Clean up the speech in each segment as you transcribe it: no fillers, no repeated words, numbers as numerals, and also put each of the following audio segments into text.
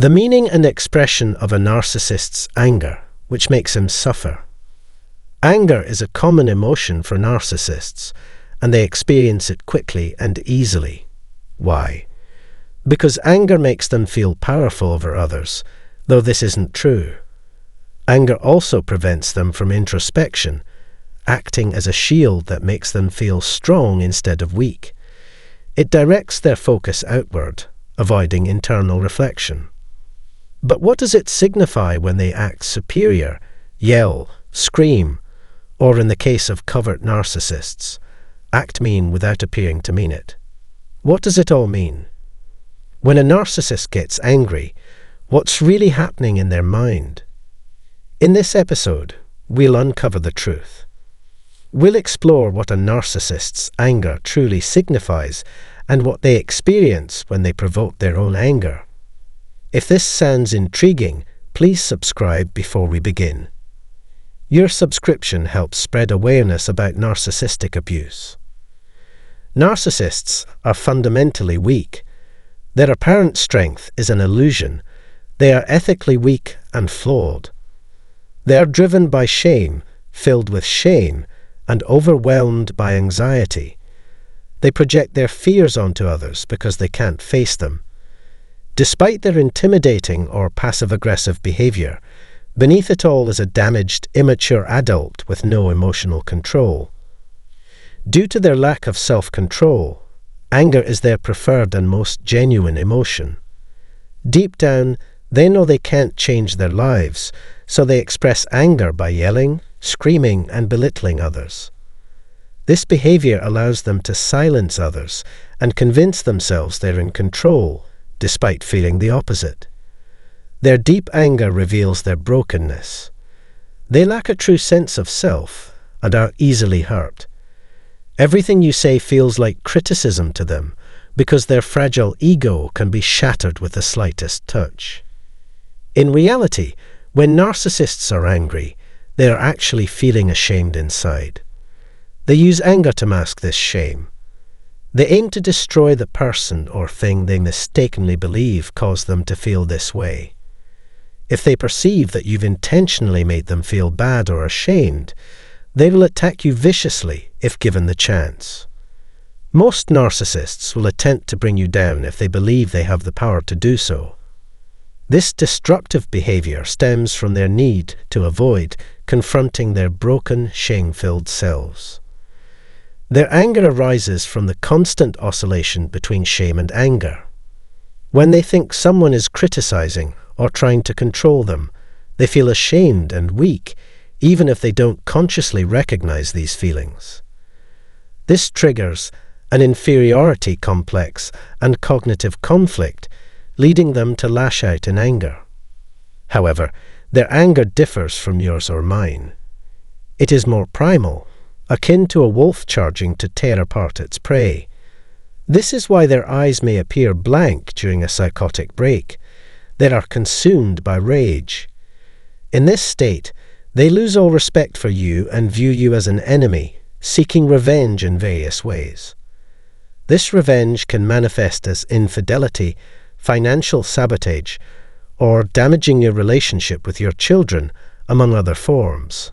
The meaning and expression of a narcissist's anger, which makes him suffer. Anger is a common emotion for narcissists, and they experience it quickly and easily. Why? Because anger makes them feel powerful over others, though this isn't true. Anger also prevents them from introspection, acting as a shield that makes them feel strong instead of weak. It directs their focus outward, avoiding internal reflection. But what does it signify when they act superior, yell, scream, or in the case of covert narcissists, act mean without appearing to mean it? What does it all mean? When a narcissist gets angry, what's really happening in their mind? In this episode, we'll uncover the truth. We'll explore what a narcissist's anger truly signifies and what they experience when they provoke their own anger. If this sounds intriguing, please subscribe before we begin. Your subscription helps spread awareness about narcissistic abuse. Narcissists are fundamentally weak. Their apparent strength is an illusion. They are ethically weak and flawed. They are driven by shame, filled with shame, and overwhelmed by anxiety. They project their fears onto others because they can't face them. Despite their intimidating or passive-aggressive behavior, beneath it all is a damaged, immature adult with no emotional control. Due to their lack of self-control, anger is their preferred and most genuine emotion. Deep down, they know they can't change their lives, so they express anger by yelling, screaming, and belittling others. This behavior allows them to silence others and convince themselves they're in control, despite feeling the opposite. Their deep anger reveals their brokenness. They lack a true sense of self and are easily hurt. Everything you say feels like criticism to them because their fragile ego can be shattered with the slightest touch. In reality, when narcissists are angry, they are actually feeling ashamed inside. They use anger to mask this shame. They aim to destroy the person or thing they mistakenly believe caused them to feel this way. If they perceive that you've intentionally made them feel bad or ashamed, they will attack you viciously if given the chance. Most narcissists will attempt to bring you down if they believe they have the power to do so. This destructive behavior stems from their need to avoid confronting their broken, shame-filled selves. Their anger arises from the constant oscillation between shame and anger. When they think someone is criticizing or trying to control them, they feel ashamed and weak, even if they don't consciously recognize these feelings. This triggers an inferiority complex and cognitive conflict, leading them to lash out in anger. However, their anger differs from yours or mine. It is more primal, akin to a wolf charging to tear apart its prey. This is why their eyes may appear blank during a psychotic break. They are consumed by rage. In this state, they lose all respect for you and view you as an enemy, seeking revenge in various ways. This revenge can manifest as infidelity, financial sabotage, or damaging your relationship with your children, among other forms.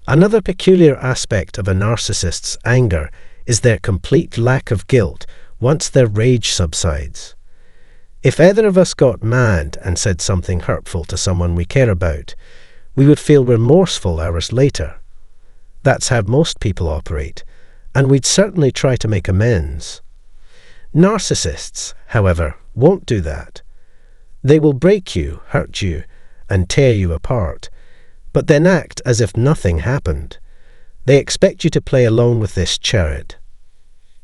Another peculiar aspect of a narcissist's anger is their complete lack of guilt once their rage subsides. If either of us got mad and said something hurtful to someone we care about, we would feel remorseful hours later. That's how most people operate, and we'd certainly try to make amends. Narcissists, however, won't do that. They will break you, hurt you, and tear you apart, but then act as if nothing happened. They expect you to play along with this charade.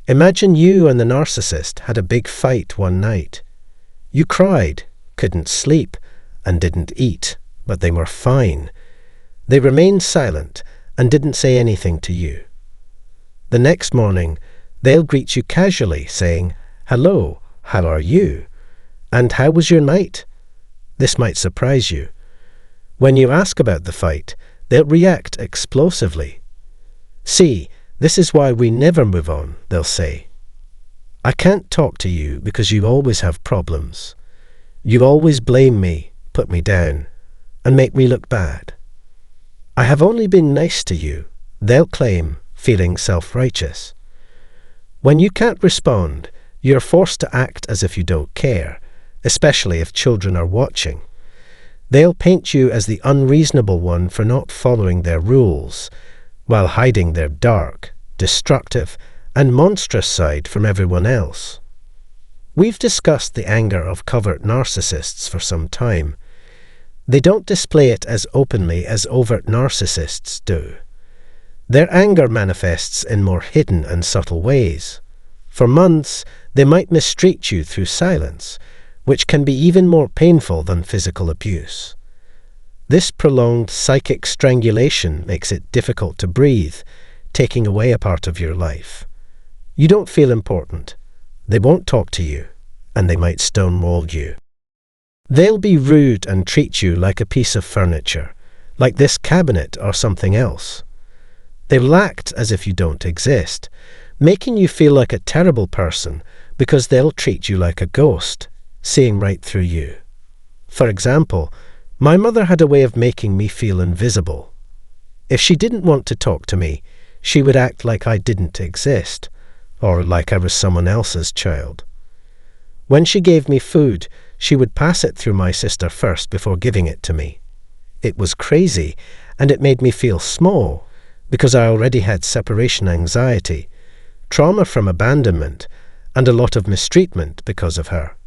Imagine you and the narcissist had a big fight one night. You cried, couldn't sleep, and didn't eat, but they were fine. They remained silent and didn't say anything to you. The next morning, they'll greet you casually, saying, "Hello, how are you? And how was your night?" This might surprise you. When you ask about the fight, they'll react explosively. "See, this is why we never move on," they'll say. "I can't talk to you because you always have problems. You always blame me, put me down, and make me look bad. I have only been nice to you, they'll claim, feeling self-righteous. When you can't respond, you're forced to act as if you don't care, especially if children are watching. They'll paint you as the unreasonable one for not following their rules, while hiding their dark, destructive, and monstrous side from everyone else. We've discussed the anger of covert narcissists for some time. They don't display it as openly as overt narcissists do. Their anger manifests in more hidden and subtle ways. For months, they might mistreat you through silence, which can be even more painful than physical abuse. This prolonged psychic strangulation makes it difficult to breathe, taking away a part of your life. You don't feel important. They won't talk to you, and they might stonewall you. They'll be rude and treat you like a piece of furniture, like this cabinet or something else. They'll act as if you don't exist, making you feel like a terrible person because they'll treat you like a ghost, seeing right through you. For example, my mother had a way of making me feel invisible. If she didn't want to talk to me, she would act like I didn't exist, or like I was someone else's child. When she gave me food, she would pass it through my sister first before giving it to me. It was crazy, and it made me feel small, because I already had separation anxiety, trauma from abandonment, and a lot of mistreatment because of her.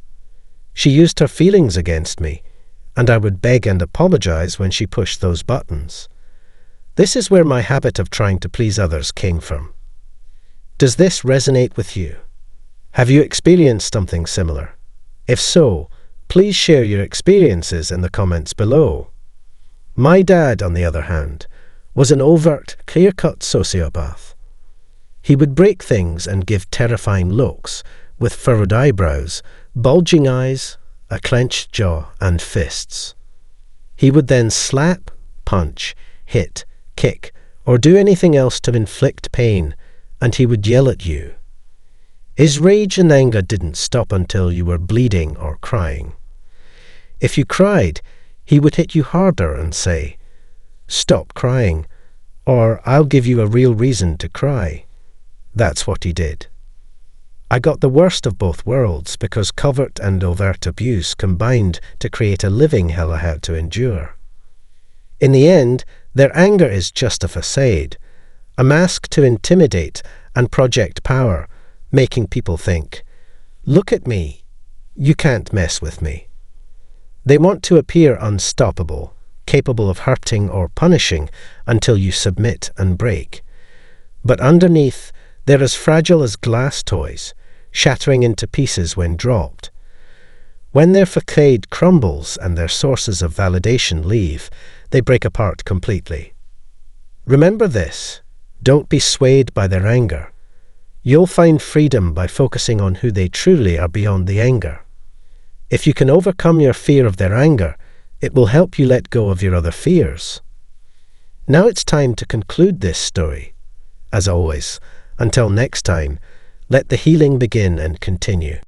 She used her feelings against me, and I would beg and apologize when she pushed those buttons. This is where my habit of trying to please others came from. Does this resonate with you? Have you experienced something similar? If so, please share your experiences in the comments below. My dad, on the other hand, was an overt, clear-cut sociopath. He would break things and give terrifying looks, with furrowed eyebrows, bulging eyes, a clenched jaw, and fists. He would then slap, punch, hit, kick, or do anything else to inflict pain, and he would yell at you. His rage and anger didn't stop until you were bleeding or crying. If you cried, he would hit you harder and say, "Stop crying," or "I'll give you a real reason to cry." That's what he did. I got the worst of both worlds because covert and overt abuse combined to create a living hell I had to endure. In the end, their anger is just a facade, a mask to intimidate and project power, making people think, "Look at me, you can't mess with me." They want to appear unstoppable, capable of hurting or punishing until you submit and break. But underneath, they're as fragile as glass toys, shattering into pieces when dropped. When their facade crumbles and their sources of validation leave, they break apart completely. Remember this: don't be swayed by their anger. You'll find freedom by focusing on who they truly are beyond the anger. If you can overcome your fear of their anger, it will help you let go of your other fears. Now it's time to conclude this story. As always, until next time, let the healing begin and continue.